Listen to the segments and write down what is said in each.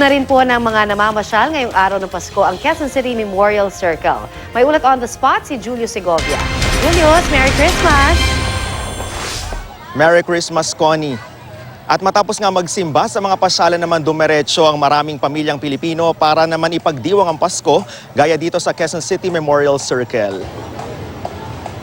na rin po ng mga namamasyal ngayong araw ng Pasko ang Quezon City Memorial Circle. May ulat on the spot si Julius Segovia. Julius, Merry Christmas! Merry Christmas, Connie. At matapos nga magsimba, sa mga pasyalan naman dumiretso ang maraming pamilyang Pilipino para naman ipagdiwang ang Pasko gaya dito sa Quezon City Memorial Circle.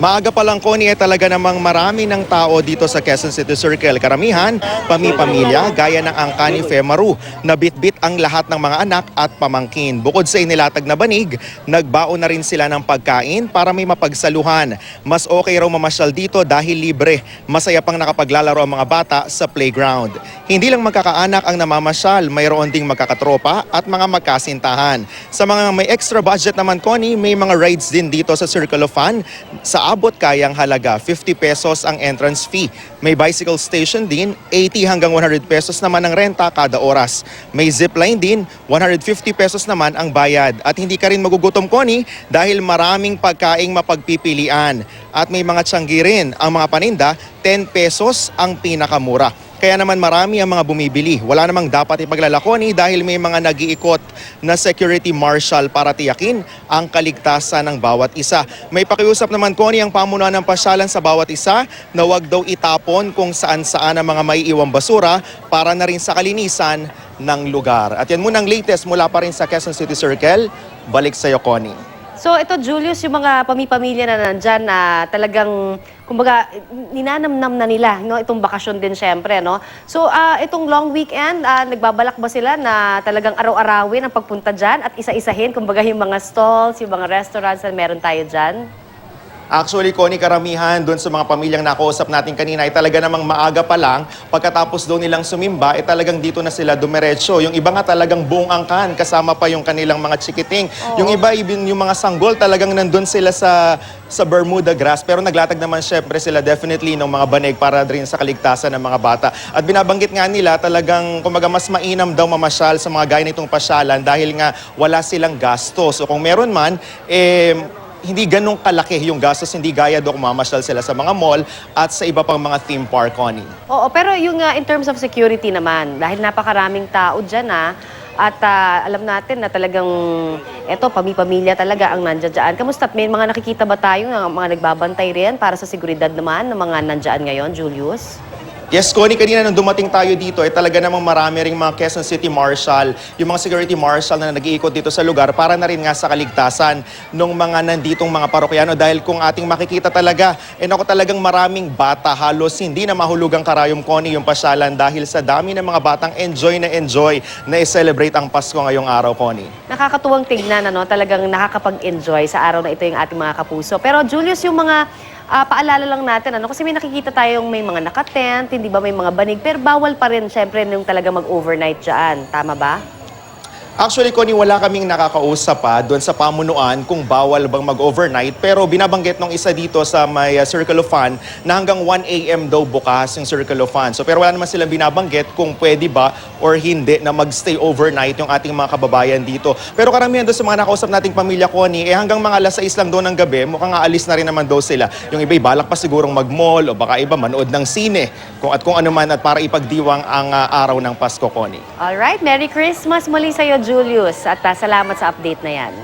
Maaga pa lang, Connie, talaga namang marami ng tao dito sa Quezon City Circle. Karamihan, pamilya gaya ng angka ni Femaru na bitbit ang lahat ng mga anak at pamangkin. Bukod sa inilatag na banig, nagbaon na rin sila ng pagkain para may mapagsaluhan. Mas okay raw mamasyal dito dahil libre. Masaya pang nakapaglalaro ang mga bata sa playground. Hindi lang magkakaanak ang namamasyal, mayroon ding magkakatropa at mga magkasintahan. Sa mga may extra budget naman, Connie, may mga rides din dito sa Circle of Fun. Sa abot kayang halaga, 50 pesos ang entrance fee. May bicycle station din, 80 hanggang 100 pesos naman ang renta kada oras. May zipline din, 150 pesos naman ang bayad. At hindi ka rin magugutom, Connie, dahil maraming pagkaing mapagpipilian. At may mga tiyanggi rin. Ang mga paninda, 10 pesos ang pinakamura. Kaya naman marami ang mga bumibili. Wala namang dapat ipaglalakoni dahil may mga nag-iikot na security marshal para tiyakin ang kaligtasan ng bawat isa. May pakiusap naman, Connie, ang pamunuan ng pasyalan sa bawat isa na huwag daw itapon kung saan-saan ang mga maiiwang basura para na rin sa kalinisan ng lugar. At yan muna ang latest mula pa rin sa Quezon City Circle. Balik sa iyo, Connie. So ito, Julius, yung mga pamilya na nandyan na talagang, kumbaga, ninanamnam na nila, no? Itong bakasyon din syempre, no? So itong long weekend, nagbabalak ba sila na talagang araw-arawin ang pagpunta dyan at isa-isahin, kumbaga yung mga stalls, yung mga restaurants na meron tayo dyan? Actually, Connie, karamihan doon sa mga pamilyang nakausap natin kanina ay talaga namang maaga pa lang. Pagkatapos doon nilang sumimba, ay talagang dito na sila dumiretso. Yung iba nga talagang buong angkan, kasama pa yung kanilang mga chikiting. Yung iba, even yung mga sanggol, talagang nandun sila sa Bermuda grass. Pero naglatag naman syempre sila definitely ng mga banig para rin sa kaligtasan ng mga bata. At binabanggit nga nila talagang kumaga mas mainam daw mamasyal sa mga gaya nitong pasyalan dahil nga wala silang gastos. So kung meron man, hindi ganong kalaki yung gastos, hindi gaya doon kung mamasyal sila sa mga mall at sa iba pang mga theme park, Connie. Oo, pero yung in terms of security naman, dahil napakaraming tao dyan at alam natin na talagang eto, pamilya talaga ang nandiyan. Kamusta? May mga nakikita ba tayo ng mga nagbabantay rin para sa seguridad naman ng mga nandiyan ngayon, Julius? Yes, Connie, kanina nung dumating tayo dito, talaga namang marami ring mga Quezon City Marshal, yung mga security marshal na nag-iikot dito sa lugar para na rin nga sa kaligtasan ng mga nanditong mga parokyano. Dahil kung ating makikita talaga, ako talagang maraming bata, halos hindi na mahulugang karayom, Connie, yung pasyalan dahil sa dami ng mga batang enjoy na i-celebrate ang Pasko ngayong araw, Connie. Nakakatuwang tignan, talagang nakakapag-enjoy sa araw na ito yung ating mga kapuso. Pero Julius, yung mga paalala lang natin, kasi may nakikita tayong may mga nakatent, hindi ba may mga banig, pero bawal pa rin syempre yung talaga mag-overnight dyan. Tama ba? Actually, Connie, wala kaming nakakausap doon sa pamunuan kung bawal bang mag-overnight. Pero binabanggit nung isa dito sa may Circle of Fun na hanggang 1 a.m. daw bukas yung Circle of Fun. So, pero wala naman silang binabanggit kung pwede ba or hindi na magstay overnight yung ating mga kababayan dito. Pero karamihan doon sa mga nakausap nating pamilya, Connie, hanggang mga alas 6 lang doon ng gabi, mukhang aalis na rin naman daw sila. Yung iba, balak pa sigurong mag-mall o baka iba manood ng sine kung ano man at para ipagdiwang ang araw ng Pasko, Connie. Alright, Merry Christmas muli sa'yo, Julius, at salamat sa update na yan.